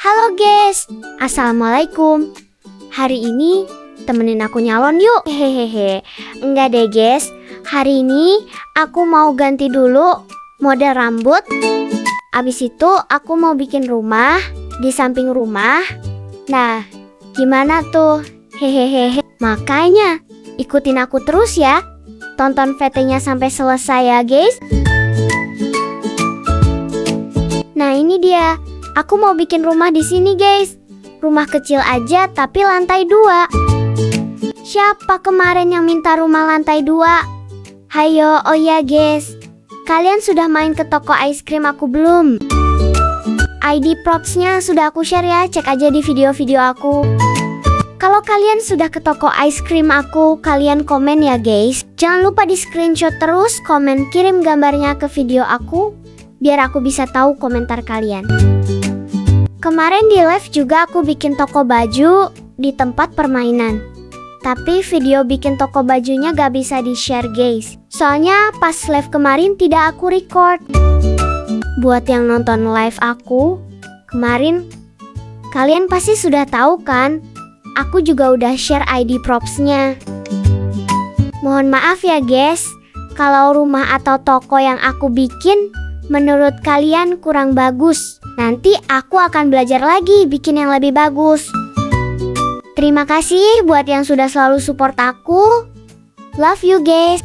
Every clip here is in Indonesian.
Halo guys, Assalamualaikum. Hari ini temenin aku nyalon yuk. Hehehe. Enggak deh guys, hari ini aku mau ganti dulu model rambut. Abis itu aku mau bikin rumah di samping rumah. Nah, gimana tuh? Hehehe. Makanya ikutin aku terus ya. Tonton VT-nya sampai selesai ya guys. Nah ini dia, aku mau bikin rumah di sini guys. Rumah kecil aja tapi lantai 2. Siapa kemarin yang minta rumah lantai 2? Hayo, oh ya guys, kalian sudah main ke toko ice cream aku belum? ID props-nya sudah aku share ya, cek aja di video-video aku. Kalau kalian sudah ke toko ice cream aku, kalian komen ya guys. Jangan lupa di screenshot terus, komen, kirim gambarnya ke video aku, biar aku bisa tahu komentar kalian. Kemarin di live juga aku bikin toko baju di tempat permainan. Tapi video bikin toko bajunya gak bisa di share guys. Soalnya pas live kemarin tidak aku record. Buat yang nonton live aku kemarin, kalian pasti sudah tahu kan? Aku juga udah share ID props-nya. Mohon maaf ya guys, kalau rumah atau toko yang aku bikin menurut kalian kurang bagus. Nanti aku akan belajar lagi bikin yang lebih bagus. Terima kasih buat yang sudah selalu support aku. Love you guys.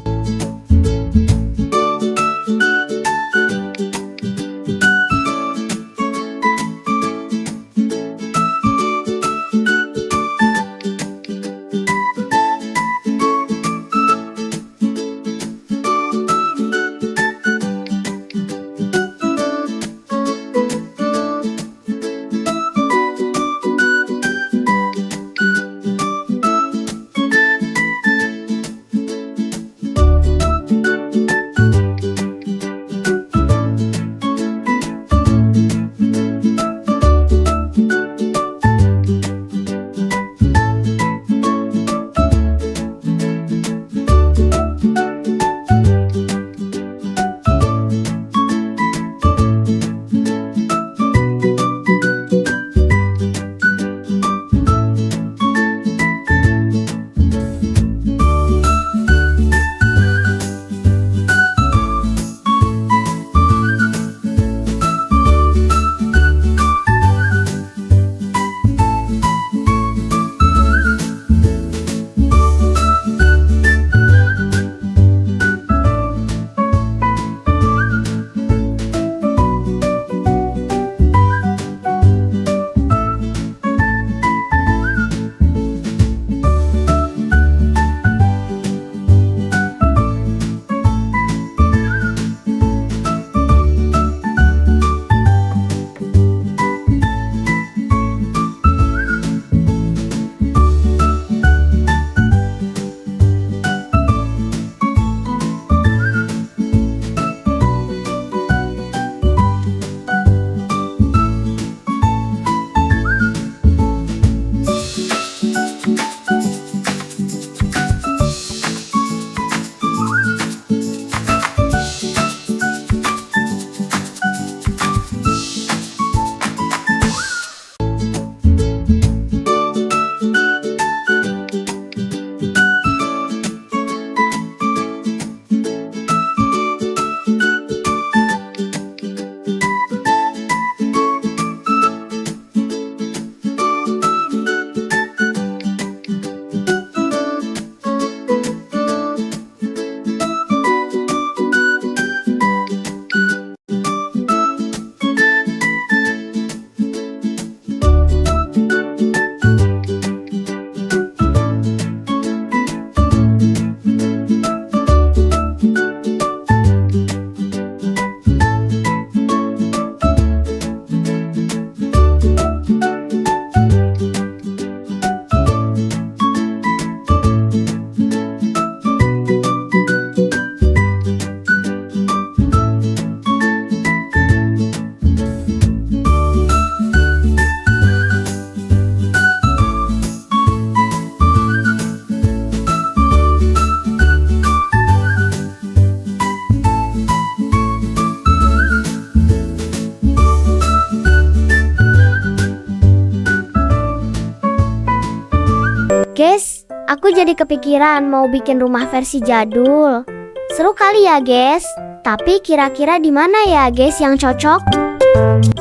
Guys, aku jadi kepikiran mau bikin rumah versi jadul. Seru kali ya, guys. Tapi kira-kira di mana ya, guys, yang cocok?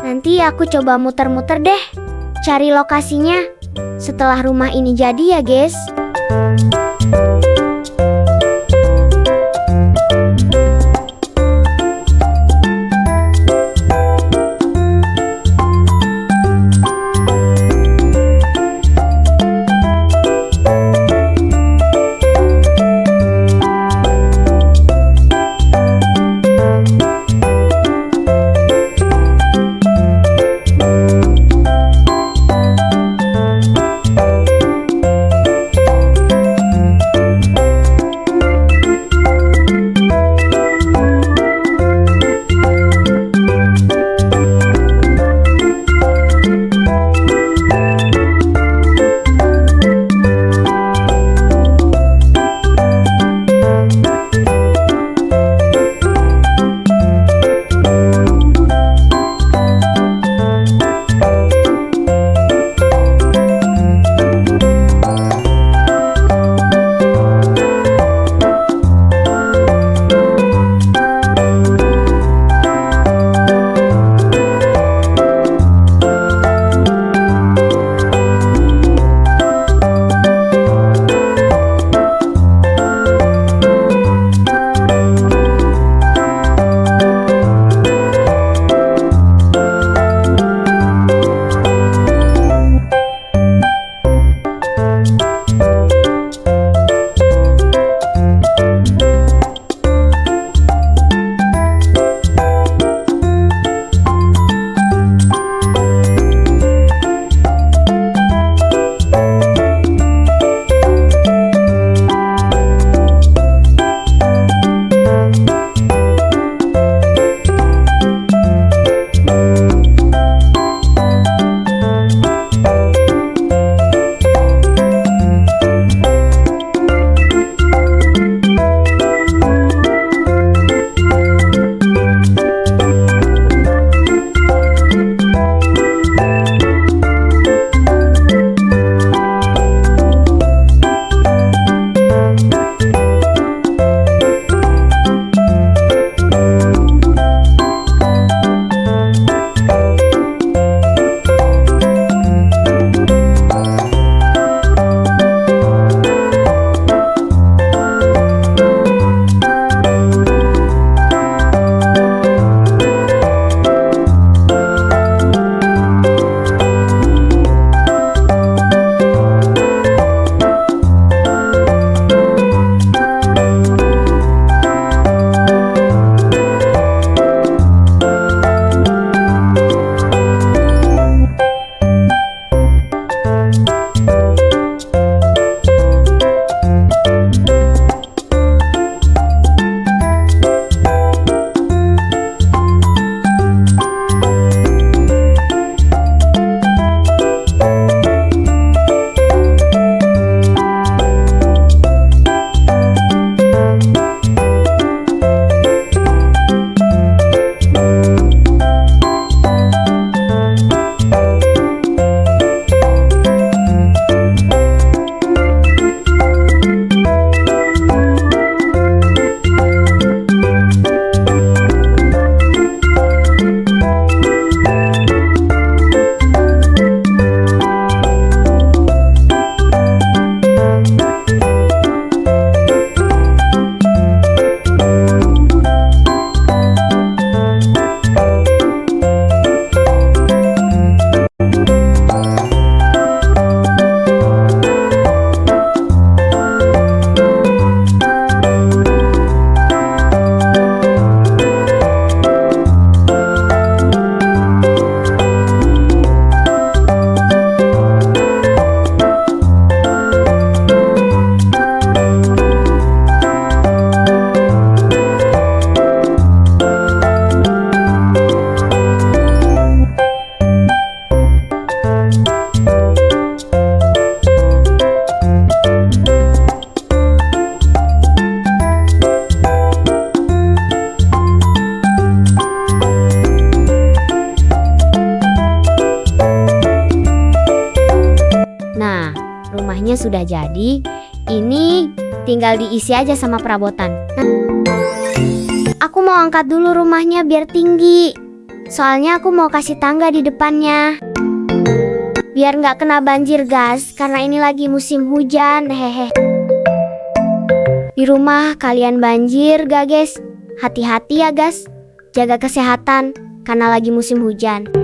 Nanti aku coba muter-muter deh, cari lokasinya. Setelah rumah ini jadi ya, guys. rumahnya sudah jadi. Ini tinggal diisi aja sama perabotan. Aku mau angkat dulu rumahnya biar tinggi. Soalnya aku mau kasih tangga di depannya. Biar nggak kena banjir guys, karena ini lagi musim hujan. Hehe. Di rumah kalian banjir gak guys? Hati-hati ya guys. Jaga kesehatan karena lagi musim hujan.